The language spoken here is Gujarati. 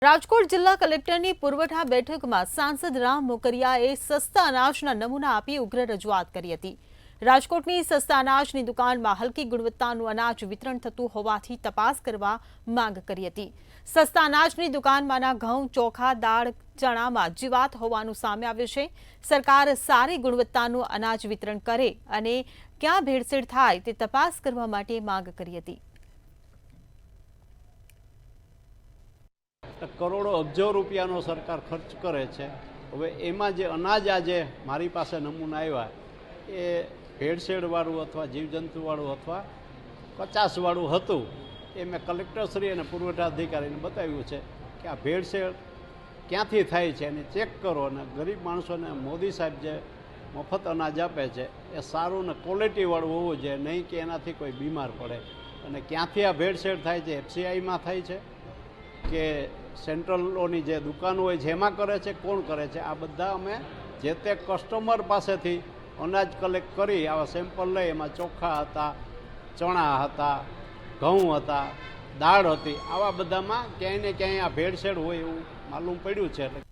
રાજકોટ જિલ્લા કલેક્ટરની પુરવઠા બેઠકમાં સાંસદ રામ મોકરિયાએ સસ્તા અનાજના નમૂના આપી ઉગ્ર રજૂઆત કરી હતી। રાજકોટની સસ્તા અનાજની દુકાનમાં હલકી ગુણવત્તાનું અનાજ વિતરણ થતું હોવાથી તપાસ કરવા માંગ કરી હતી। સસ્તા અનાજની દુકાનમાંના ઘઉં, ચોખા, દાળ, ચણામાં જીવાત હોવાનું સામે આવ્યું છે। સરકાર સારી ગુણવત્તાનું અનાજ વિતરણ કરે અને ક્યાં ભેળસેળ થાય તે તપાસ કરવા માટે માંગ કરી હતી। કરોડો અબજો રૂપિયાનો સરકાર ખર્ચ કરે છે। હવે એમાં જે અનાજ આજે મારી પાસે નમૂના આવ્યા એ ભેળસેળવાળું અથવા જીવજંતુવાળું અથવા કચાશવાળું હતું। એ મેં કલેક્ટરશ્રી અને પુરવઠા અધિકારીને બતાવ્યું છે કે આ ભેળસેળ ક્યાંથી થાય છે અને ચેક કરો। અને ગરીબ માણસોને મોદી સાહેબ જે મફત અનાજ આપે છે એ સારું ને ક્વોલિટીવાળું હોવું જોઈએ, નહીં કે એનાથી કોઈ બીમાર પડે। અને ક્યાંથી આ ભેળસેળ થાય છે, એફસીઆઈમાં થાય છે કે સેન્ટ્રલોની જે દુકાનો હોય છે એમાં કરે છે, કોણ કરે છે? આ બધા અમે જે તે કસ્ટમર પાસેથી અનાજ કલેક્ટ કરી આવા સેમ્પલ લઈ, એમાં ચોખા હતા, ચણા હતા, ઘઉં હતા, દાળ હતી, આવા બધામાં ક્યાંય ને ક્યાંય આ ભેળસેળ હોય એવું માલુમ પડ્યું છે।